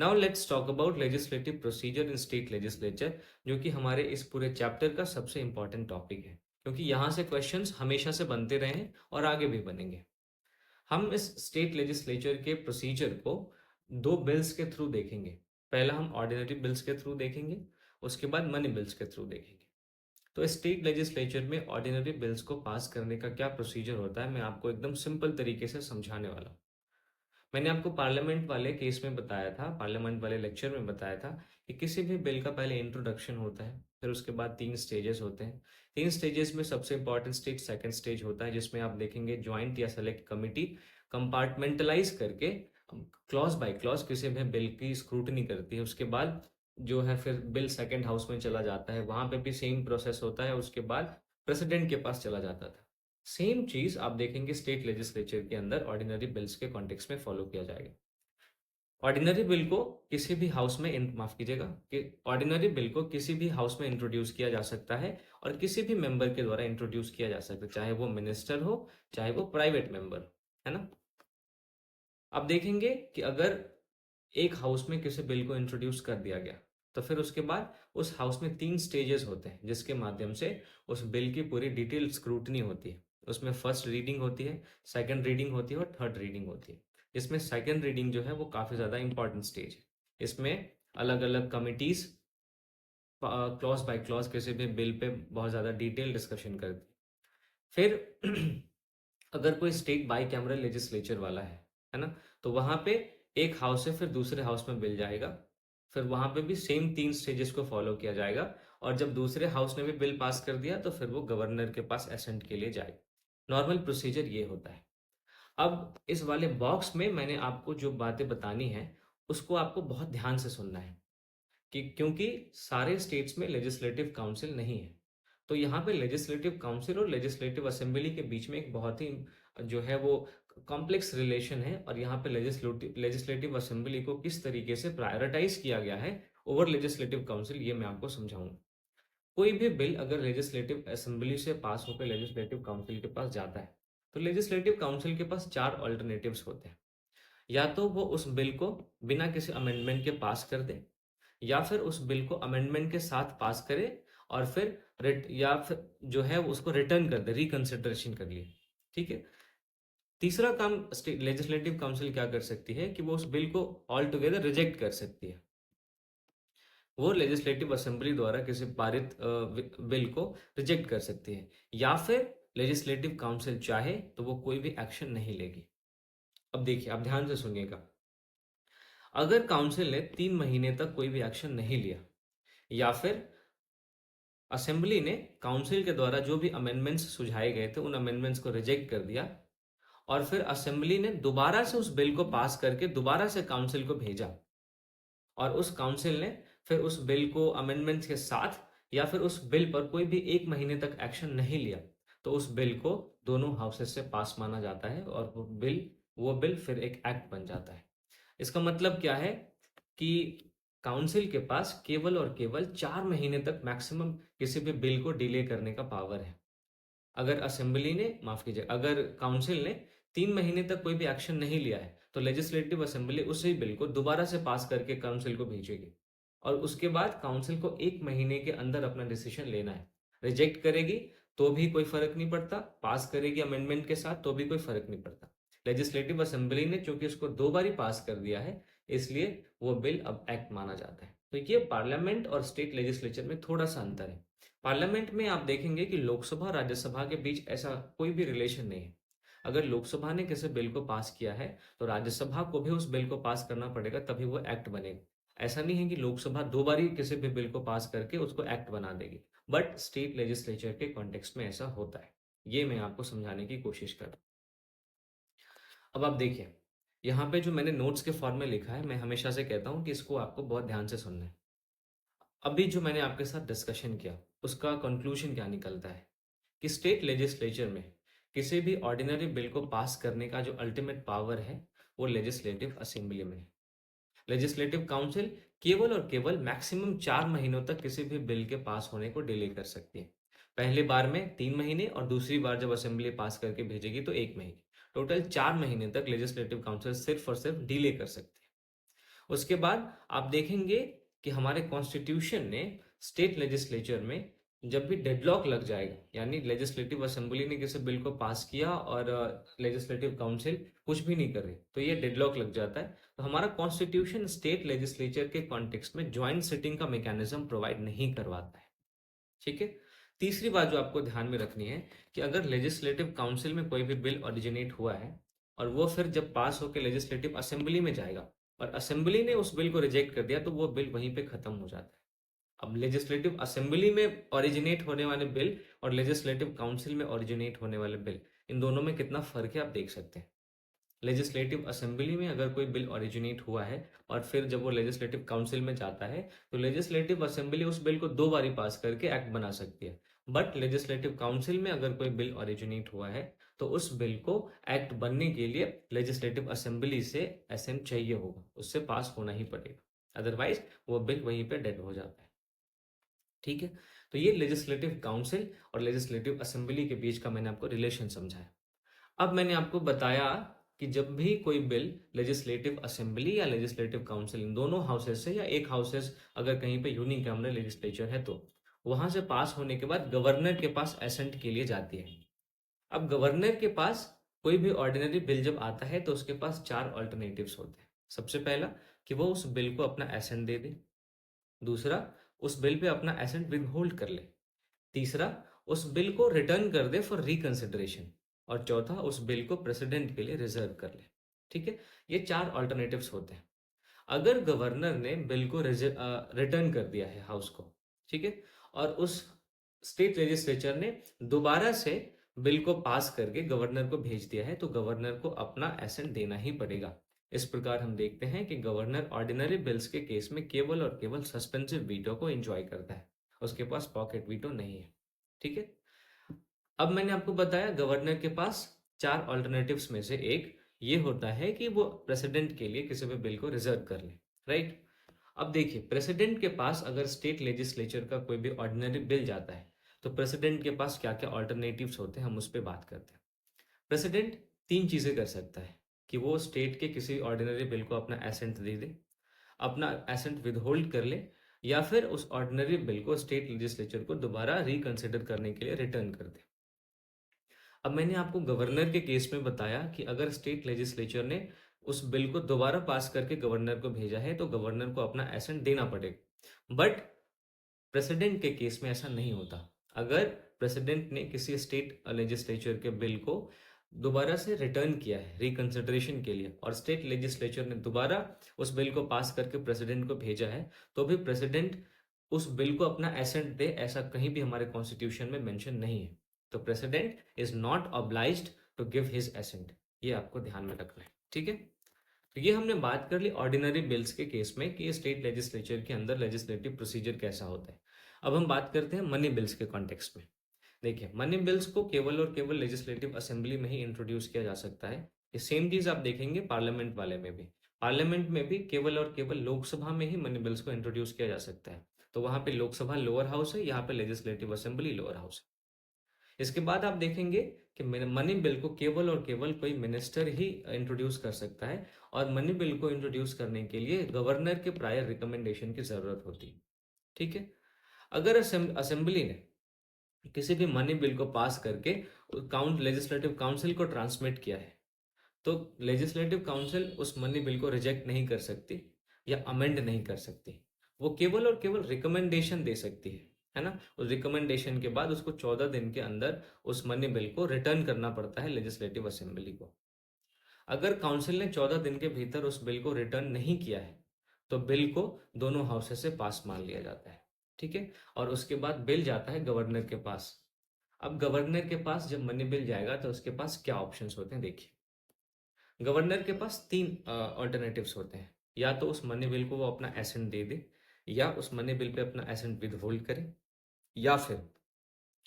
Now let's talk about legislative procedure in state legislature, जो कि हमारे इस पूरे चैप्टर का सबसे इंपॉर्टेंट टॉपिक है, क्योंकि यहाँ से क्वेश्चंस हमेशा से बनते रहे हैं और आगे भी बनेंगे। हम इस स्टेट लेजिस्लेचर के प्रोसीजर को दो बिल्स के थ्रू देखेंगे। पहला हम ऑर्डिनरी बिल्स के थ्रू देखेंगे, उसके बाद मनी बिल्स के थ्रू देखेंगे। तो स्टेट लेजिस्लेचर में ऑर्डिनरी बिल्स को पास करने का क्या प्रोसीजर होता है, मैं आपको एकदम सिंपल तरीके से समझाने वाला हूँ। मैंने आपको पार्लियामेंट वाले केस में बताया था, पार्लियामेंट वाले लेक्चर में बताया था कि किसी भी बिल का पहले इंट्रोडक्शन होता है, फिर उसके बाद 3 स्टेजेस होते हैं। 3 स्टेजेस में सबसे इंपॉर्टेंट स्टेज सेकंड स्टेज होता है, जिसमें आप देखेंगे ज्वाइंट या सेलेक्ट कमिटी कंपार्टमेंटलाइज करके क्लॉज बाय क्लॉज किसी भी बिल की स्क्रूटनी करती है। उसके बाद जो है फिर बिल सेकंड हाउस में चला जाता है, वहां पे भी सेम प्रोसेस होता है। उसके बाद प्रेसिडेंट के पास चला जाता था। सेम चीज आप देखेंगे स्टेट लेजिस्लेचर के अंदर ऑर्डिनरी बिल्स के कॉन्टेक्स्ट में फॉलो किया जाएगा। ऑर्डिनरी बिल को किसी भी हाउस में माफ कीजिएगा कि ऑर्डिनरी बिल को किसी भी हाउस में इंट्रोड्यूस किया जा सकता है और किसी भी मेंबर के द्वारा इंट्रोड्यूस किया जा सकता है, चाहे वो मिनिस्टर हो चाहे वो प्राइवेट मेंबर हो, है ना। अब देखेंगे कि अगर एक हाउस में किसी बिल को इंट्रोड्यूस कर दिया गया, तो फिर उसके बाद उस हाउस में 3 स्टेजेस होते हैं, जिसके माध्यम से उस बिल की पूरी डिटेल स्क्रूटनी होती है। उसमें फर्स्ट रीडिंग होती है, सेकंड रीडिंग होती है और थर्ड रीडिंग होती है। इसमें सेकंड रीडिंग जो है वो काफी ज्यादा इंपॉर्टेंट स्टेज है। इसमें अलग अलग कमिटीज क्लॉज बाय क्लॉज किसी भी बिल पे बहुत ज्यादा डिटेल डिस्कशन करती है। फिर अगर कोई स्टेट बाई कैमरल लेजिस्लेचर वाला है ना, तो वहां पे एक हाउस से फिर दूसरे हाउस में बिल जाएगा। फिर वहां पे भी सेम 3 स्टेजेस को फॉलो किया जाएगा। और जब दूसरे हाउस ने भी बिल पास कर दिया तो फिर वो गवर्नर के पास असेंट के लिए जाएगा। नॉर्मल प्रोसीजर ये होता है। अब इस वाले बॉक्स में मैंने आपको जो बातें बतानी है उसको आपको बहुत ध्यान से सुनना है, कि क्योंकि सारे स्टेट्स में लेजिस्लेटिव काउंसिल नहीं है। तो यहाँ पे लेजिस्लेटिव काउंसिल और लेजिस्लेटिव असेंबली के बीच में एक बहुत ही जो है वो कॉम्प्लेक्स रिलेशन है। और यहाँ पे लेजिस्लेटिव लेजिस्लेटिव असेंबली को किस तरीके से प्रायोरिटाइज किया गया है ओवर लेजिस्लेटिव काउंसिल, ये मैं आपको समझाऊंगा। कोई भी बिल अगर लेजिस्लेटिव असेंबली से पास होकर लेजिस्लेटिव काउंसिल के पास जाता है, तो लेजिस्लेटिव काउंसिल के पास 4 ऑल्टरनेटिव्स होते हैं। या तो वो उस बिल को बिना किसी अमेंडमेंट के पास कर दे, या फिर उस बिल को अमेंडमेंट के साथ पास करे और फिर या फिर जो है उसको रिटर्न कर दे, रिकंसिडरेशन कर लिए। ठीक है। तीसरा काम लेजिस्लेटिव काउंसिल क्या कर सकती है कि वो उस बिल को ऑल टुगेदर रिजेक्ट कर सकती है। वो लेजिस्लेटिव असेंबली द्वारा किसी पारित बिल को रिजेक्ट कर सकती है, या फिर लेजिस्लेटिव काउंसिल चाहे तो वो कोई भी एक्शन नहीं लेगी। अब देखिए, आप ध्यान से सुनिएगा। अगर काउंसिल ने 3 महीने तक कोई भी एक्शन नहीं लिया, या फिर असेंबली ने काउंसिल के द्वारा जो भी अमेंडमेंट्स सुझाए गए थे उन अमेंडमेंट्स को रिजेक्ट कर दिया, और फिर असेंबली ने दोबारा से उस बिल को पास करके दोबारा से काउंसिल को भेजा, और उस काउंसिल ने फिर उस बिल को अमेंडमेंट्स के साथ या फिर उस बिल पर कोई भी 1 महीने तक एक्शन नहीं लिया, तो उस बिल को दोनों हाउसेस से पास माना जाता है और वो बिल फिर एक एक्ट बन जाता है। इसका मतलब क्या है कि काउंसिल के पास केवल और केवल 4 महीने तक मैक्सिमम किसी भी बिल को डिले करने का पावर है। अगर असेंबली ने माफ कीजिए, अगर काउंसिल ने 3 महीने तक कोई भी एक्शन नहीं लिया है, तो लेजिस्लेटिव असेंबली उसी बिल को दोबारा से पास करके काउंसिल को भेजेगी, और उसके बाद काउंसिल को 1 महीने के अंदर अपना डिसीजन लेना है। रिजेक्ट करेगी तो भी कोई फर्क नहीं पड़ता, पास करेगी अमेंडमेंट के साथ तो भी कोई फर्क नहीं पड़ता। लेजिस्लेटिव असेंबली ने चूंकि उसको 2 बार ही पास कर दिया है, इसलिए वो बिल अब एक्ट माना जाता है। तो ये पार्लियामेंट और स्टेट लेजिस्लेचर में थोड़ा सा अंतर है। पार्लियामेंट में आप देखेंगे कि लोकसभा और राज्यसभा के बीच ऐसा कोई भी रिलेशन नहीं है। अगर लोकसभा ने किसी बिल को पास किया है, तो राज्यसभा को भी उस बिल को पास करना पड़ेगा, तभी वो एक्ट बनेगा। ऐसा नहीं है कि लोकसभा 2 बार ही किसी भी बिल को पास करके उसको एक्ट बना देगी। बट स्टेट लेजिस्लेचर के कॉन्टेक्स्ट में ऐसा होता है। ये मैं आपको समझाने की कोशिश कर रहा हूं। अब आप देखिए, यहाँ पे जो मैंने नोट्स के फॉर्म में लिखा है, मैं हमेशा से कहता हूँ कि इसको आपको बहुत ध्यान से सुनना है। अभी जो मैंने आपके साथ डिस्कशन किया, उसका कंक्लूजन क्या निकलता है कि स्टेट लेजिस्लेचर में किसी भी ऑर्डिनरी बिल को पास करने का जो अल्टीमेट पावर है, वो लेजिस्लेटिव असेंबली में है। लेजिस्लेटिव काउंसिल केवल और केवल मैक्सिमम 4 महीनों तक किसी भी बिल के पास होने को डिले कर सकती है। पहले बार में 3 महीने और दूसरी बार जब असेंबली पास करके भेजेगी तो 1 महीने। टोटल 4 महीने तक लेजिस्लेटिव काउंसिल सिर्फ और सिर्फ डिले कर सकती है। उसके बाद आप देखेंगे कि हमारे कॉन्स्टिट्यूशन ने स्टेट लेजिस्लेचर में जब भी डेडलॉक लग जाएगा, यानी लेजिस्लेटिव असेंबली ने किसी बिल को पास किया और लेजिस्लेटिव काउंसिल कुछ भी नहीं कर रही, तो ये डेडलॉक लग जाता है। तो हमारा कॉन्स्टिट्यूशन स्टेट लेजिस्लेचर के कॉन्टेक्स्ट में ज्वाइंट सिटिंग का मैकेनिज्म प्रोवाइड नहीं करवाता है। ठीक है। तीसरी बात जो आपको ध्यान में रखनी है कि अगर लेजिस्लेटिव काउंसिल में कोई भी बिल ओरिजिनेट हुआ है और वो फिर जब पास होकर लेजिस्लेटिव असेंबली में जाएगा और असेंबली ने उस बिल को रिजेक्ट कर दिया, तो वो बिल वहीं पे खत्म हो जाता है। अब लेजिस्लेटिव असेंबली में ओरिजिनेट होने वाले बिल और लेजिस्लेटिव काउंसिल में ओरिजिनेट होने वाले बिल, इन दोनों में कितना फर्क है आप देख सकते हैं। लेजिस्लेटिव असेंबली में अगर कोई बिल ओरिजिनेट हुआ है और फिर जब वो लेजिस्लेटिव काउंसिल में जाता है, तो लेजिस्लेटिव असेंबली उस बिल को 2 बारी पास करके एक्ट बना सकती है। बट लेजिस्लेटिव काउंसिल में अगर कोई बिल ओरिजिनेट हुआ है, तो उस बिल को एक्ट बनने के लिए लेजिस्लेटिव असेंबली से असेंट चाहिए होगा, उससे पास होना ही पड़ेगा, अदरवाइज वो बिल वहीं पे डेड हो जाता है। ठीक है। तो ये लेजिस्लेटिव काउंसिल और लेजिस्लेटिव असेंबली के बीच का मैंने आपको रिलेशन समझाया। अब मैंने आपको बताया कि जब भी कोई बिल लेजिस्लेटिव असेंबली या लेजिस्लेटिव काउंसिल, इन दोनों हाउसेस से या एक हाउसेस अगर कहीं पे यूनिकैमरल लेजिस्लेचर है, तो वहां से पास होने के बाद गवर्नर के पास एसेंट के लिए जाती है। अब गवर्नर के पास कोई भी ऑर्डिनरी बिल जब आता है तो उसके पास 4 ऑल्टरनेटिव्स होते हैं। सबसे पहला कि वो उस बिल को अपना एसेंट दे दे। दूसरा, उस बिल पे अपना एसेंट विद होल्ड कर ले। तीसरा, उस बिल को रिटर्न कर दे फॉर रिकंसिडरेशन। और चौथा, उस बिल को प्रेसिडेंट के लिए रिजर्व कर ले। ठीक है। ये 4 ऑल्टरनेटिव्स होते हैं। अगर गवर्नर ने बिल को रिटर्न कर दिया है हाउस को, ठीक है, और उस स्टेट लेजिस्लेचर ने दोबारा से बिल को पास करके गवर्नर को भेज दिया है, तो गवर्नर को अपना एसेंट देना ही पड़ेगा। इस प्रकार हम देखते हैं कि गवर्नर ऑर्डिनरी बिल्स के केस में केवल और केवल सस्पेंसिव वीटो को एंजॉय करता है, उसके पास पॉकेट वीटो नहीं है। ठीक है। अब मैंने आपको बताया गवर्नर के पास 4 ऑल्टरनेटिव्स में से एक ये होता है कि वो प्रेसिडेंट के लिए किसी भी बिल को रिजर्व कर ले। राइट। अब देखिए, प्रेसिडेंट के पास अगर स्टेट लेजिस्लेचर का कोई भी ऑर्डिनरी बिल जाता है, तो प्रेसिडेंट के पास क्या क्या ऑल्टरनेटिव्स होते हैं, हम उस पर बात करते हैं। प्रेसिडेंट 3 चीजें कर सकता है कि वो स्टेट के किसी ऑर्डिनरी बिल को अपना एसेंट दे दे, अपना एसेंट विदहोल्ड कर ले, या फिर उस ऑर्डिनरी बिल को स्टेट लेजिस्लेचर को दोबारा रिकंसिडर करने के लिए रिटर्न कर दे। अब मैंने आपको गवर्नर के केस में बताया कि अगर स्टेट लेजिस्लेचर ने उस बिल को दोबारा पास करके गवर्नर को भेजा है, तो गवर्नर को अपना एसेंट देना पड़ेगा। बट प्रेसिडेंट के केस में ऐसा नहीं होता। अगर प्रेसिडेंट ने किसी स्टेट लेजिस्लेचर के बिल को दोबारा से रिटर्न किया है रिकंसिडरेशन के लिए, और स्टेट लेजिस्लेचर ने दोबारा उस बिल को पास करके प्रेसिडेंट को भेजा है, तो भी प्रेसिडेंट उस बिल को अपना एसेंट दे, ऐसा कहीं भी हमारे कॉन्स्टिट्यूशन में मेंशन नहीं है। तो president is not obliged to give his assent, ये आपको ध्यान में रखना है। ठीक है। तो ये हमने बात कर ली ऑर्डिनरी बिल्स के केस में कि स्टेट लेजिस्लेचर के अंदर लेजिस्लेटिव प्रोसीजर कैसा होता है। अब हम बात करते हैं मनी बिल्स के कॉन्टेक्स्ट में। देखिए, मनी बिल्स को केवल और केवल लेजिस्लेटिव असेंबली में ही इंट्रोड्यूस किया जा सकता है। ये सेम चीज आप देखेंगे पार्लियामेंट वाले में भी। पार्लियामेंट में भी केवल और केवल लोकसभा में ही मनी बिल्स को इंट्रोड्यूस किया जा सकता है। तो वहां पे लोकसभा लोअर हाउस है, यहाँ पे लेजिस्लेटिव असेंबली लोअर हाउस है। इसके बाद आप देखेंगे कि मनी बिल को केवल और केवल कोई मिनिस्टर ही इंट्रोड्यूस कर सकता है, और मनी बिल को इंट्रोड्यूस करने के लिए गवर्नर के प्रायर रिकमेंडेशन की जरूरत होती है। ठीक है। अगर असेंबली ने किसी भी मनी बिल को पास करके लेजिस्लेटिव काउंसिल को ट्रांसमिट किया है, तो लेजिस्लेटिव काउंसिल उस मनी बिल को रिजेक्ट नहीं कर सकती या अमेंड नहीं कर सकती। वो केवल और केवल रिकमेंडेशन दे सकती है ना। उस रिकमेंडेशन के बाद उसको 14 दिन के अंदर उस मनी बिल को रिटर्न करना पड़ता है लेजिस्लेटिव असेंबली को। अगर काउंसिल ने 14 दिन के भीतर उस बिल को रिटर्न नहीं किया है, तो बिल को दोनों हाउसेस से पास मान लिया जाता है। ठीक है। और उसके बाद बिल जाता है गवर्नर के पास। अब गवर्नर के पास जब मनी बिल जाएगा, तो उसके पास क्या ऑप्शंस होते हैं देखिए। गवर्नर के पास 3 ऑल्टरनेटिव्स होते हैं। या तो उस मनी बिल को वो अपना एसेंट दे दे, या उस मनी बिल पे अपना एसेंट विद होल्ड करे, या फिर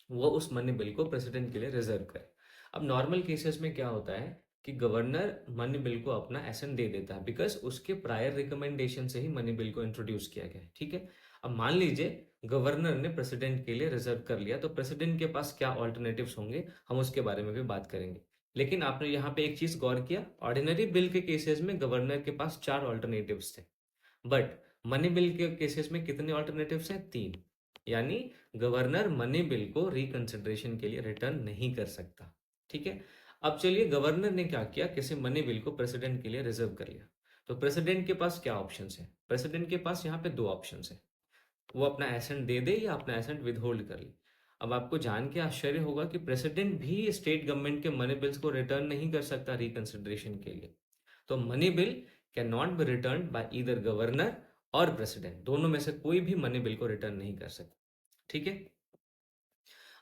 वो उस मनी बिल को प्रेसिडेंट के लिए रिजर्व करे। अब नॉर्मल केसेस में क्या होता है कि गवर्नर मनी बिल को अपना एसेंट दे देता है, बिकॉज उसके प्रायर रिकमेंडेशन से ही मनी बिल को इंट्रोड्यूस किया गया है। ठीक है। अब मान लीजिए गवर्नर ने प्रेसिडेंट के लिए रिजर्व कर लिया, तो प्रेसिडेंट के पास क्या ऑल्टरनेटिव्स होंगे, हम उसके बारे में भी बात करेंगे। लेकिन आपने यहाँ पे एक चीज गौर किया, ऑर्डिनरी बिल के केसेस में गवर्नर के पास 4 ऑल्टरनेटिव्स थे। बट मनी बिल के केसेस में कितने ऑल्टरनेटिव्स हैं? 3। यानी गवर्नर मनी बिल को रिकंसिडरेशन के लिए रिटर्न नहीं कर सकता। ठीक है। अब चलिए गवर्नर ने क्या किया, किसी मनी बिल को प्रेसिडेंट के लिए रिजर्व कर लिया। तो प्रेसिडेंट के पास क्या ऑप्शंस है? प्रेसिडेंट के पास यहाँ पे 2 ऑप्शंस है, वो अपना एसेंट दे दे या अपना एसेंट विदहोल्ड कर ले। अब आपको जान के आश्चर्य होगा कि प्रेसिडेंट भी स्टेट गवर्नमेंट के मनी बिल्स को रिटर्न नहीं कर सकता रिकंसिडरेशन के लिए। तो money bill can not be return by either governor और प्रेसिडेंट, दोनों में से कोई भी मनी बिल को रिटर्न नहीं कर सकता। ठीक है।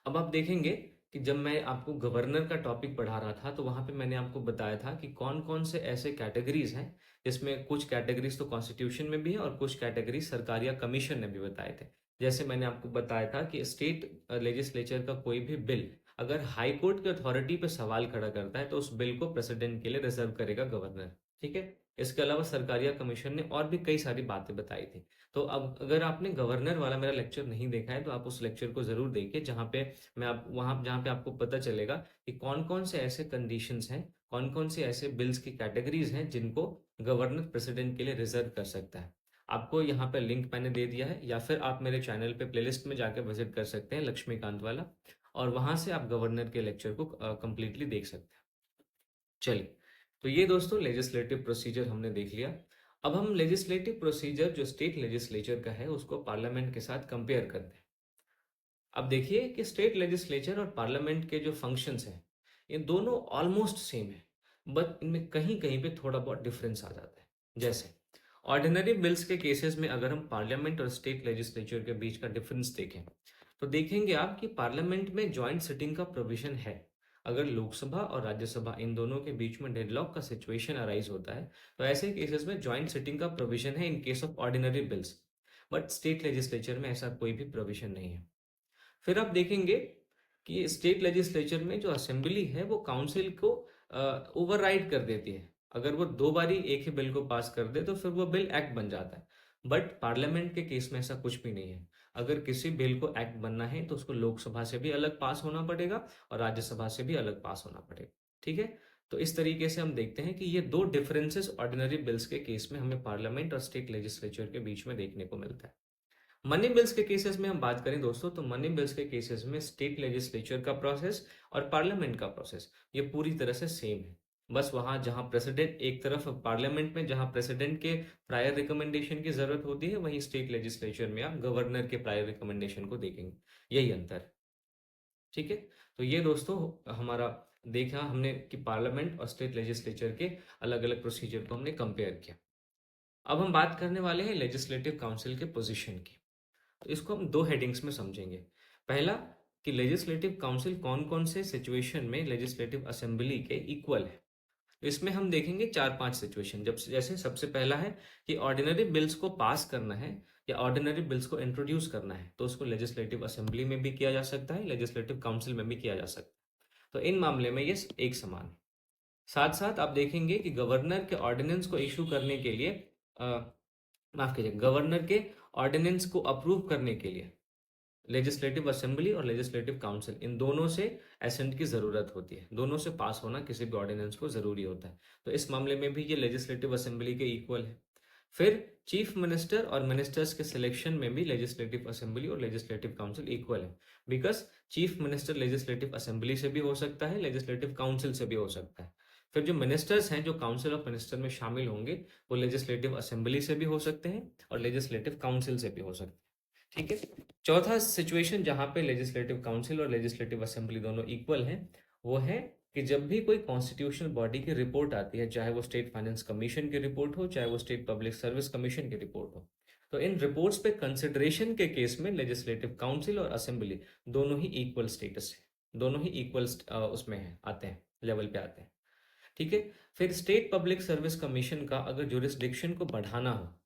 अब आप देखेंगे कि जब मैं आपको गवर्नर का टॉपिक पढ़ा रहा था तो वहां पे मैंने आपको बताया था कि कौन कौन से ऐसे कैटेगरीज हैं, जिसमें कुछ कैटेगरीज तो कॉन्स्टिट्यूशन में भी है और कुछ कैटेगरीज सरकार या कमीशन ने भी बताए थे। जैसे मैंने आपको बताया था कि स्टेट लेजिस्लेचर का कोई भी बिल अगर हाई कोर्ट की अथॉरिटी पे सवाल खड़ा करता है तो उस बिल को प्रेसिडेंट के लिए रिजर्व करेगा गवर्नर। ठीक है। इसके अलावा सरकारिया कमीशन ने और भी कई सारी बातें बताई थी। तो अब अगर आपने गवर्नर वाला मेरा लेक्चर नहीं देखा है तो आप उस लेक्चर को जरूर देखिए, जहाँ पे मैं आप वहाँ जहाँ पे आपको पता चलेगा कि कौन कौन से ऐसे कंडीशंस हैं, कौन कौन से ऐसे बिल्स की कैटेगरीज हैं जिनको गवर्नर प्रेसिडेंट के लिए रिजर्व कर सकता है। आपको यहाँ पे लिंक मैंने दे दिया है, या फिर आप मेरे चैनल पे प्लेलिस्ट में जाकर विजिट कर सकते हैं, लक्ष्मीकांत वाला, और वहां से आप गवर्नर के लेक्चर को कंप्लीटली देख सकते हैं। चलिए, तो ये दोस्तों लेजिस्लेटिव प्रोसीजर हमने देख लिया। अब हम लेजिस्लेटिव प्रोसीजर जो स्टेट लेजिस्लेचर का है उसको पार्लियामेंट के साथ कंपेयर करते हैं। अब देखिए कि स्टेट लेजिस्लेचर और पार्लियामेंट के जो फंक्शंस हैं ये दोनों ऑलमोस्ट सेम है, बट इनमें कहीं कहीं पे थोड़ा बहुत डिफरेंस आ जाता है। जैसे ऑर्डिनरी बिल्स के केसेस में अगर हम पार्लियामेंट और स्टेट लेजिस्लेचर के बीच का डिफरेंस देखें तो देखेंगे आप कि पार्लियामेंट में जॉइंट सिटिंग का प्रोविजन है। अगर लोकसभा और राज्यसभा इन दोनों के बीच में डेडलॉक का सिचुएशन अराइज होता है तो ऐसे केसेस में जॉइंट सिटिंग का प्रोविजन है in case of ordinary bills. But state legislature में ऐसा कोई भी प्रोविजन नहीं है। फिर आप देखेंगे कि स्टेट लेजिस्लेचर में जो असेंबली है वो काउंसिल को ओवरराइड कर देती है। अगर वो 2 बारी एक ही बिल को पास कर दे तो फिर वो बिल एक्ट बन जाता है। बट पार्लियामेंट के केस में ऐसा कुछ भी नहीं है। अगर किसी बिल को एक्ट बनना है तो उसको लोकसभा से भी अलग पास होना पड़ेगा और राज्यसभा से भी अलग पास होना पड़ेगा। ठीक है। तो इस तरीके से हम देखते हैं कि ये 2 डिफरेंसेस ऑर्डिनरी बिल्स के केस में हमें पार्लियामेंट और स्टेट लेजिस्लेचर के बीच में देखने को मिलता है। मनी बिल्स के केसेस में हम बात करें दोस्तों तो मनी बिल्स के केसेस में स्टेट लेजिस्लेचर का प्रोसेस और पार्लियामेंट का प्रोसेस ये पूरी तरह से सेम है। बस वहां जहां प्रेसिडेंट एक तरफ पार्लियामेंट में जहां प्रेसिडेंट के प्रायर रिकमेंडेशन की जरूरत होती है वहीं स्टेट लेजिस्लेचर में आप गवर्नर के प्रायर रिकमेंडेशन को देखेंगे। यही अंतर है। ठीक है। तो ये दोस्तों हमारा देखा हमने कि पार्लियामेंट और स्टेट लेजिस्लेचर के अलग अलग प्रोसीजर को हमने कंपेयर किया। अब हम बात करने वाले हैं लेजिस्लेटिव काउंसिल के पोजीशन की। तो इसको हम 2 हेडिंग्स में समझेंगे। पहला कि लेजिस्लेटिव काउंसिल कौन कौन से सिचुएशन में लेजिस्लेटिव असेंबली के इक्वल है। तो इसमें हम देखेंगे 4-5 सिचुएशन। जब जैसे सबसे पहला है कि ऑर्डिनरी बिल्स को पास करना है या ऑर्डिनरी बिल्स को इंट्रोड्यूस करना है तो उसको लेजिस्लेटिव असेंबली में भी किया जा सकता है, लेजिस्लेटिव काउंसिल में भी किया जा सकता है। तो इन मामले में ये एक समान है। साथ साथ आप देखेंगे कि गवर्नर के ऑर्डिनेंस को इशू करने के लिए माफ कीजिए, गवर्नर के ऑर्डिनेंस को अप्रूव करने के लिए लेजिस्लेटिव असेंबली और लेजिस्लेटिव काउंसिल इन दोनों से एसेंट की जरूरत होती है। दोनों से पास होना किसी भी ऑर्डिनेंस को जरूरी होता है। तो इस मामले में भी ये लेजिस्लेटिव असेंबली के इक्वल है। फिर चीफ मिनिस्टर और मिनिस्टर्स के सिलेक्शन में भी लेजिस्लेटिव असेंबली और लेजिस्लेटिव काउंसिल इक्वल है। Because chief minister legislative assembly से भी हो सकता है, लेजिस्लेटिव काउंसिल से भी हो सकता है। फिर जो मिनिस्टर्स हैं जो काउंसिल ऑफ मिनिस्टर में शामिल होंगे वो लेजिस्लेटिव असेंबली से भी हो सकते हैं और लेजिस्लेटिव काउंसिल से भी हो सकते हैं। ठीक है। चौथा सिचुएशन जहां पे लेजिस्लेटिव काउंसिल और लेजिस्लेटिव असेंबली दोनों इक्वल हैं वो है कि जब भी कोई कॉन्स्टिट्यूशनल बॉडी की रिपोर्ट आती है, चाहे वो स्टेट फाइनेंस कमीशन की रिपोर्ट हो चाहे वो स्टेट पब्लिक सर्विस कमीशन की रिपोर्ट हो, तो इन रिपोर्ट्स पे कंसिडरेशन के केस में लेजिस्लेटिव काउंसिल और असेंबली दोनों ही इक्वल स्टेटस है, दोनों ही इक्वल उसमें है, आते हैं, लेवल पे आते हैं। ठीक है। फिर स्टेट पब्लिक सर्विस कमीशन का अगर जुरिस्डिक्शन को बढ़ाना हो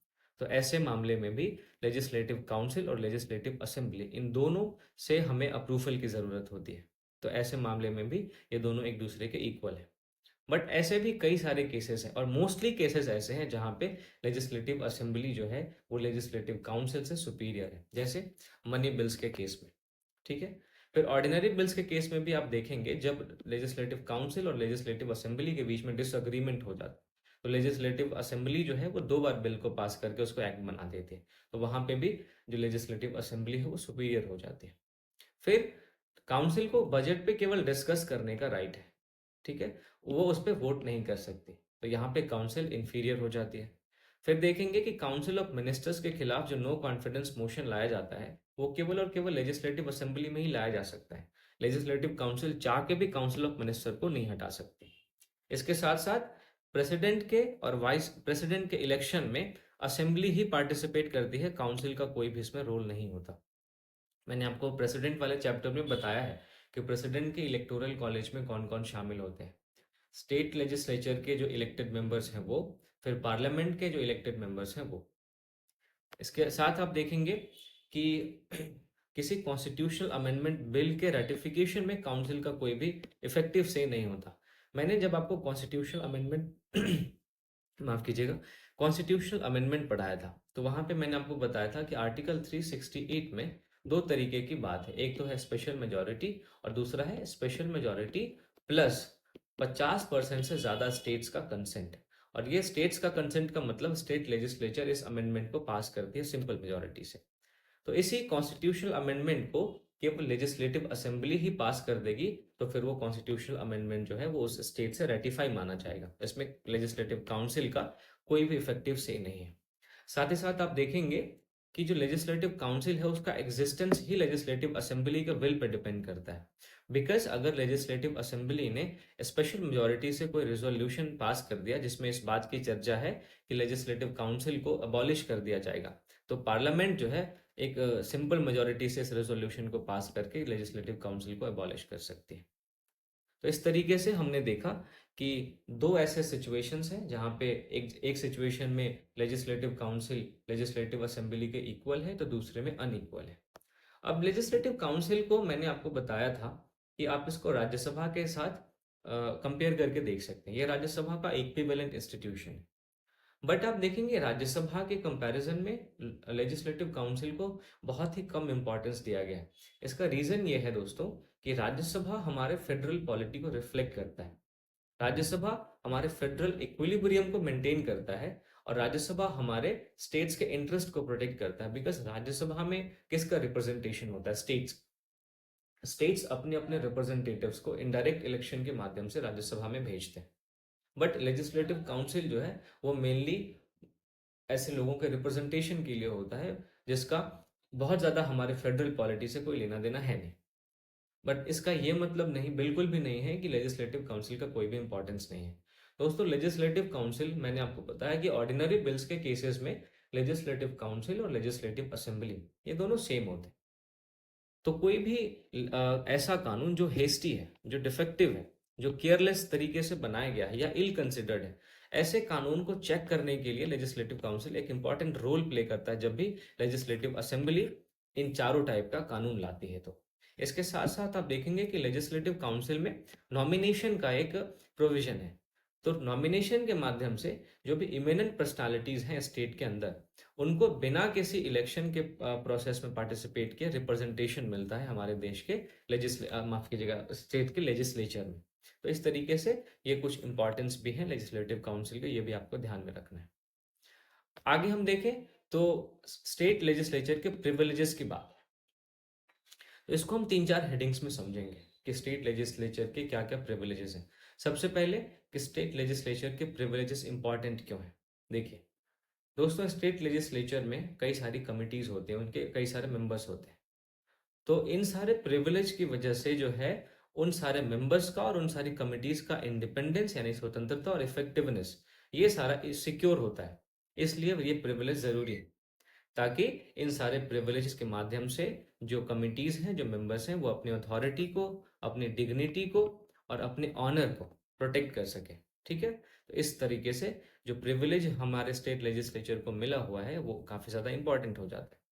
तो ऐसे मामले में भी लेजिस्लेटिव काउंसिल और लेजिस्लेटिव असेंबली इन दोनों से हमें अप्रूवल की जरूरत होती है। तो ऐसे मामले में भी ये दोनों एक दूसरे के इक्वल है। बट ऐसे भी कई सारे केसेस हैं और मोस्टली केसेस ऐसे हैं जहां पे लेजिस्लेटिव असेंबली जो है वो लेजिस्लेटिव काउंसिल से सुपीरियर है, जैसे मनी बिल्स के केस में। ठीक है। फिर ऑर्डिनरी बिल्स के केस में भी आप देखेंगे जब लेजिस्लेटिव काउंसिल और लेजिस्लेटिव असेंबली के बीच में डिसएग्रीमेंट हो जाता है तो लेजिस्लेटिव असेंबली जो है वो 2 बार बिल को पास करके उसको एक्ट बना देती है। तो वहाँ पे भी जो लेजिस्लेटिव असेंबली है वो सुपीरियर हो जाती है। फिर काउंसिल को बजट पे केवल डिस्कस करने का राइट है, ठीक है? वो उस पे वोट नहीं कर सकती। तो यहाँ पे काउंसिल इंफीरियर हो जाती है। फिर देखेंगे कि काउंसिल ऑफ मिनिस्टर्स के खिलाफ जो नो कॉन्फिडेंस मोशन लाया जाता है, वो केवल और केवल लेजिस्लेटिव असेंबली में ही लाया जा सकता है। लेजिस्लेटिव काउंसिल चाह के भी काउंसिल ऑफ मिनिस्टर को नहीं हटा सकती। इसके साथ-साथ प्रेसिडेंट के और वाइस प्रेसिडेंट के इलेक्शन में असेंबली ही पार्टिसिपेट करती है, काउंसिल का कोई भी इसमें रोल नहीं होता। मैंने आपको प्रेसिडेंट वाले चैप्टर में बताया है कि प्रेसिडेंट के इलेक्टोरल कॉलेज में कौन-कौन शामिल होते हैं। स्टेट लेजिस्लेचर के जो इलेक्टेड मेंबर्स हैं वो, फिर पार्लियामेंट के जो इलेक्टेड मेंबर्स हैं वो। इसके साथ आप देखेंगे कि किसी कॉन्स्टिट्यूशनल अमेंडमेंट बिल के रेटिफिकेशन में काउंसिल का कोई भी इफेक्टिव से नहीं होता। मैंने जब आपको कॉन्स्टिट्यूशनल अमेंडमेंट माफ कीजिएगा, कॉन्स्टिट्यूशनल अमेंडमेंट पढ़ाया था, तो वहां पे मैंने आपको बताया था कि आर्टिकल 368 में दो तरीके की बात है। एक तो है स्पेशल मेजोरिटी और दूसरा है स्पेशल मेजोरिटी प्लस 50% से ज्यादा स्टेट्स का कंसेंट। और ये स्टेट्स का कंसेंट का मतलब स्टेट लेजिस्लेचर इस अमेंडमेंट को पास करती है सिंपल मेजोरिटी से। तो इसी कॉन्स्टिट्यूशनल अमेंडमेंट को केवल लेजिस्लेटिव असेंबली ही पास कर देगी, तो फिर वो कॉन्स्टिट्यूशनल अमेंडमेंट जो है वो उस स्टेट से रेटिफाई माना जाएगा। इसमें लेजिस्लेटिव काउंसिल का कोई भी इफेक्टिव से नहीं है। साथ ही साथ आप देखेंगे कि जो लेजिस्लेटिव काउंसिल है उसका एग्जिस्टेंस ही लेजिस्लेटिव असेंबली के विल पे डिपेंड करता है। बिकॉज अगर लेजिस्लेटिव असेंबली ने स्पेशल मेजोरिटी से कोई रेजोल्यूशन पास कर दिया जिसमें इस बात की चर्चा है कि लेजिस्लेटिव काउंसिल को अबॉलिश कर दिया जाएगा, तो पार्लियामेंट जो है एक सिंपल मेजोरिटी से इस रेजोल्यूशन को पास करके लेजिस्लेटिव काउंसिल को अबॉलिश कर सकती है। तो इस तरीके से हमने देखा कि दो ऐसे सिचुएशंस हैं जहां पे एक एक सिचुएशन में लेजिस्लेटिव काउंसिल लेजिस्लेटिव असेंबली के इक्वल है तो दूसरे में अनइक्वल है। अब लेजिस्लेटिव काउंसिल को मैंने आपको बताया था कि आप इसको राज्यसभा के साथ कंपेयर करके देख सकते हैं। ये राज्यसभा का इक्विवेलेंट इंस्टीट्यूशन है। बट आप देखेंगे राज्यसभा के कंपैरिजन में लेजिस्लेटिव काउंसिल को बहुत ही कम इंपॉर्टेंस दिया गया है। इसका रीजन ये है दोस्तों कि राज्यसभा हमारे फेडरल पॉलिटी को रिफ्लेक्ट करता है। राज्यसभा हमारे फेडरल इक्विलिब्रियम को मेंटेन करता है और राज्यसभा हमारे स्टेट्स के इंटरेस्ट को प्रोटेक्ट करता है। बिकॉज राज्यसभा में किसका रिप्रेजेंटेशन होता है? स्टेट्स। स्टेट्स अपने अपने रिप्रेजेंटेटिव्स को इनडायरेक्ट इलेक्शन के माध्यम से राज्यसभा में भेजते हैं। बट लेजिस्लेटिव काउंसिल जो है वो मेनली ऐसे लोगों के रिप्रेजेंटेशन के लिए होता है जिसका बहुत ज्यादा हमारे फेडरल पॉलिटी से कोई लेना देना है नहीं। बट इसका ये मतलब नहीं, बिल्कुल भी नहीं है कि लेजिस्लेटिव काउंसिल का कोई भी इंपॉर्टेंस नहीं है। दोस्तों लेजिस्लेटिव काउंसिल मैंने आपको बताया कि ऑर्डिनरी बिल्स के केसेस में लेजिस्लेटिव काउंसिल और लेजिस्लेटिव असेंबली ये दोनों सेम होते हैं। तो कोई भी ऐसा कानून जो हेस्टी है, जो डिफेक्टिव है, जो केयरलेस तरीके से बनाया गया है या इल कंसिडर्ड है, ऐसे कानून को चेक करने के लिए लेजिस्लेटिव काउंसिल एक इंपॉर्टेंट रोल प्ले करता है जब भी लेजिस्लेटिव असेंबली इन चारों टाइप का कानून लाती है। तो इसके साथ साथ आप देखेंगे कि लेजिस्लेटिव काउंसिल में नॉमिनेशन का एक प्रोविजन है। तो नॉमिनेशन के माध्यम से जो भी इमिनेंट पर्सनालिटीज हैं स्टेट के अंदर, उनको बिना किसी इलेक्शन के प्रोसेस में पार्टिसिपेट किए रिप्रेजेंटेशन मिलता है हमारे देश के माफ कीजिएगा स्टेट के लेजिस्लेचर में। तो इस तरीके से ये कुछ इंपॉर्टेंस भी है लेजिस्लेटिव काउंसिल के, ये भी आपको ध्यान में रखना है। आगे हम देखें तो स्टेट लेजिस्लेचर के प्रिविलेजेस की बात है। तो इसको हम 3-4 हेडिंग्स में समझेंगे कि स्टेट लेजिस्लेचर के क्या क्या प्रिविलेजेस हैं। सबसे पहले कि स्टेट लेजिस्लेचर के प्रिविलेजेस इंपॉर्टेंट क्यों है। देखिए दोस्तों, स्टेट लेजिस्लेचर में कई सारी कमिटीज होती हैं, उनके कई सारे मेंबर्स होते हैं। तो इन सारे प्रिविलेज की वजह से जो है उन सारे मेंबर्स का और उन सारी कमिटीज का इंडिपेंडेंस यानी स्वतंत्रता और इफेक्टिवनेस ये सारा सिक्योर होता है। इसलिए ये प्रिविलेज जरूरी है ताकि इन सारे प्रिविलेज के माध्यम से जो कमिटीज हैं, जो मेंबर्स हैं, वो अपनी अथॉरिटी को, अपनी डिग्निटी को और अपने ऑनर को प्रोटेक्ट कर सके। ठीक है, तो इस तरीके से जो प्रिविलेज हमारे स्टेट लेजिस्लेचर को मिला हुआ है वो काफी ज्यादा इंपॉर्टेंट हो जाता है।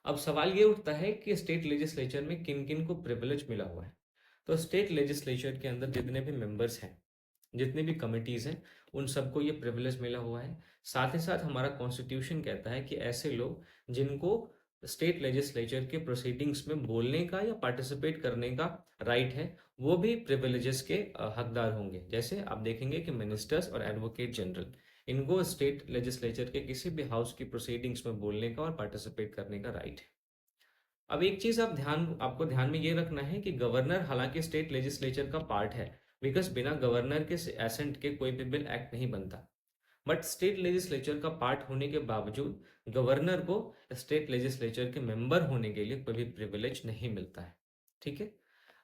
अब सवाल ये उठता है कि स्टेट लेजिस्लेचर में किन किन को प्रिविलेज मिला हुआ है। तो स्टेट लेजिस्लेचर के अंदर जितने भी मेंबर्स हैं, जितनी भी कमिटीज हैं, उन सबको ये प्रिविलेज मिला हुआ है। साथ ही साथ हमारा कॉन्स्टिट्यूशन कहता है कि ऐसे लोग जिनको स्टेट लेजिस्लेचर के प्रोसीडिंग्स में बोलने का या पार्टिसिपेट करने का राइट है, वो भी प्रिविलेजेस के हकदार होंगे। जैसे आप देखेंगे कि मिनिस्टर्स और एडवोकेट जनरल, इनको स्टेट लेजिस्लेचर के किसी भी हाउस की प्रोसीडिंग्स में बोलने का और पार्टिसिपेट करने का राइट है। अब एक चीज आपको ध्यान में ये रखना है कि गवर्नर हालांकि स्टेट लेजिस्लेचर का पार्ट है, बिकॉज बिना गवर्नर के एसेंट के कोई भी बिल एक्ट नहीं बनता। बट स्टेट लेजिस्लेचर का पार्ट होने के बावजूद गवर्नर को स्टेट लेजिस्लेचर के मेंबर होने के लिए कोई भी प्रिविलेज नहीं मिलता है। ठीक है।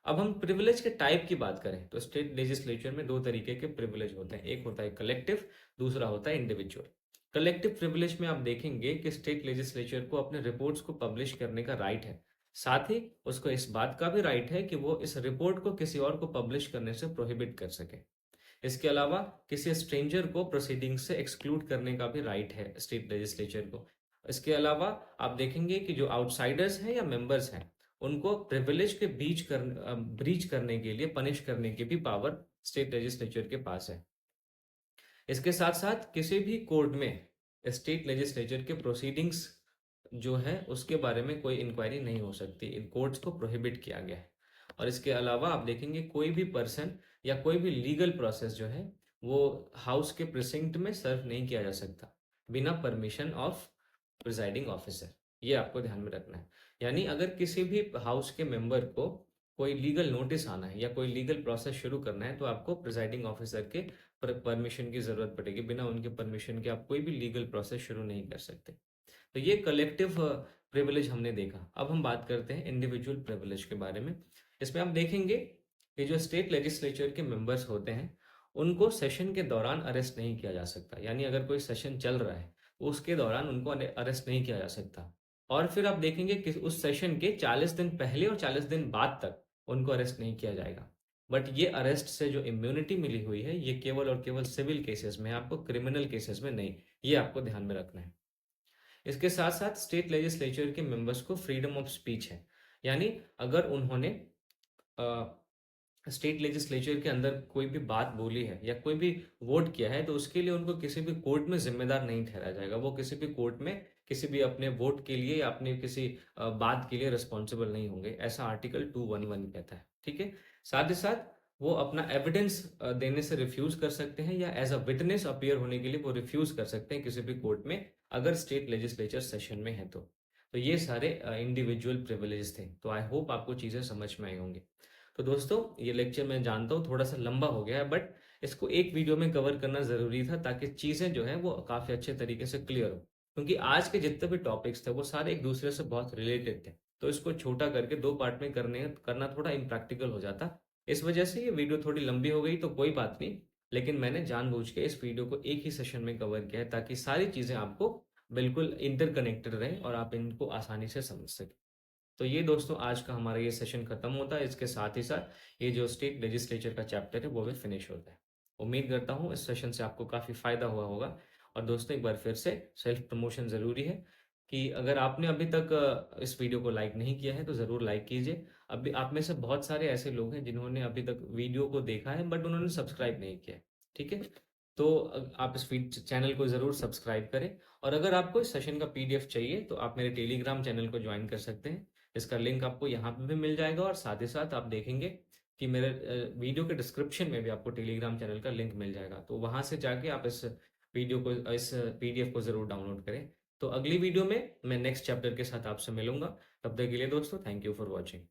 अब हम प्रिविलेज के टाइप की बात करें तो स्टेट लेजिस्लेचर में दो तरीके के प्रिविलेज होते हैं, एक होता है कलेक्टिव, दूसरा होता है इंडिविजुअल। कलेक्टिव प्रिविलेज में आप देखेंगे कि स्टेट लेजिस्लेचर को अपने रिपोर्ट्स को पब्लिश करने का राइट है, साथ ही उसको इस बात का भी राइट है कि वो इस रिपोर्ट को किसी और को पब्लिश करने से प्रोहिबिट कर सके। इसके अलावा किसी स्ट्रेंजर को प्रोसीडिंग से एक्सक्लूड करने का भी राइट है स्टेट लेजिस्लेचर को। इसके अलावा आप देखेंगे कि जो आउटसाइडर्स हैं या मेंबर्स हैं उनको प्रिविलेज के ब्रीच करने के लिए पनिश करने की भी पावर स्टेट लेजिस्लेचर के पास है। इसके साथ साथ किसी भी कोर्ट में स्टेट लेजिस्लेचर के प्रोसीडिंग्स जो है उसके बारे में कोई इंक्वायरी नहीं हो सकती, इन कोर्ट्स को प्रोहिबिट किया गया है। और इसके अलावा आप देखेंगे कोई भी पर्सन या कोई भी लीगल प्रोसेस जो है वो हाउस के प्रिसिंक्ट में सर्व नहीं किया जा सकता बिना परमिशन ऑफ प्रिजाइडिंग ऑफिसर। ये आपको ध्यान में रखना है। यानी अगर किसी भी हाउस के मेंबर को कोई लीगल नोटिस आना है या कोई लीगल प्रोसेस शुरू करना है तो आपको प्रिजाइडिंग ऑफिसर के परमिशन की जरूरत पड़ेगी। बिना उनके परमिशन के आप कोई भी लीगल प्रोसेस शुरू नहीं कर सकते। तो ये कलेक्टिव प्रिविलेज हमने देखा। अब हम बात करते हैं इंडिविजुअल प्रिविलेज के बारे में। इसमें आप देखेंगे कि जो स्टेट लेजिस्लेचर के मेंबर्स होते हैं उनको सेशन के दौरान अरेस्ट नहीं किया जा सकता। यानी अगर कोई सेशन चल रहा है उसके दौरान उनको अरेस्ट नहीं किया जा सकता। और फिर आप देखेंगे कि उस सेशन के 40 दिन पहले और 40 दिन बाद तक उनको अरेस्ट नहीं किया जाएगा। बट ये अरेस्ट से जो इम्यूनिटी मिली हुई है ये केवल और केवल सिविल केसेस में, आपको क्रिमिनल केसेस में नहीं। ये आपको ध्यान में रखना है। इसके साथ साथ स्टेट लेजिस्लेचर के मेंबर्स को फ्रीडम ऑफ स्पीच है। यानी अगर उन्होंने स्टेट लेजिस्लेचर के अंदर कोई भी बात बोली है या कोई भी वोट किया है तो उसके लिए उनको किसी भी कोर्ट में जिम्मेदार नहीं ठहराया जाएगा। वो किसी भी कोर्ट में किसी भी अपने वोट के लिए या अपने किसी बात के लिए रिस्पॉन्सिबल नहीं होंगे, ऐसा आर्टिकल 211 कहता है। ठीक है। साथ ही साथ वो अपना एविडेंस देने से रिफ्यूज कर सकते हैं या एज अ विटनेस अपीयर होने के लिए वो रिफ्यूज कर सकते हैं किसी भी कोर्ट में अगर स्टेट लेजिस्लेचर सेशन में है तो ये सारे इंडिविजुअल प्रिविलेज थे। तो आई होप आपको चीजें समझ में आई होंगी। तो दोस्तों ये लेक्चर मैं जानता हूँ थोड़ा सा लंबा हो गया है, बट इसको एक वीडियो में कवर करना जरूरी था ताकि चीजें जो है वो काफी अच्छे तरीके से क्लियर हो। क्योंकि आज के जितने भी टॉपिक्स थे वो सारे एक दूसरे से बहुत रिलेटेड थे, तो इसको छोटा करके दो पार्ट में करना थोड़ा इम्प्रैक्टिकल हो जाता। इस वजह से ये वीडियो थोड़ी लंबी हो गई, तो कोई बात नहीं। लेकिन मैंने जानबूझ के इस वीडियो को एक ही सेशन में कवर किया है ताकि सारी चीजें आपको बिल्कुल इंटरकनेक्टेड रहे और आप इनको आसानी से समझ सकें। तो ये दोस्तों आज का हमारा ये सेशन खत्म होता है। इसके साथ ही साथ ये जो स्टेट लेजिस्लेचर का चैप्टर है वो भी फिनिश होता है। उम्मीद करता हूँ इस सेशन से आपको काफ़ी फायदा हुआ होगा। और दोस्तों एक बार फिर से सेल्फ प्रमोशन ज़रूरी है कि अगर आपने अभी तक इस वीडियो को लाइक नहीं किया है तो ज़रूर लाइक कीजिए। अभी आप में से बहुत सारे ऐसे लोग हैं जिन्होंने अभी तक वीडियो को देखा है बट उन्होंने सब्सक्राइब नहीं किया है। ठीक है। तो आप इस चैनल को ज़रूर सब्सक्राइब करें। और अगर आपको इस सेशन का पीडीएफ चाहिए तो आप मेरे टेलीग्राम चैनल को ज्वाइन कर सकते हैं। इसका लिंक आपको यहाँ पे भी मिल जाएगा और साथ ही साथ आप देखेंगे कि मेरे वीडियो के डिस्क्रिप्शन में भी आपको टेलीग्राम चैनल का लिंक मिल जाएगा। तो वहां से जाके आप इस पीडीएफ को जरूर डाउनलोड करें। तो अगली वीडियो में मैं नेक्स्ट चैप्टर के साथ आपसे मिलूंगा। तब तक के लिए दोस्तों थैंक यू फॉर वॉचिंग।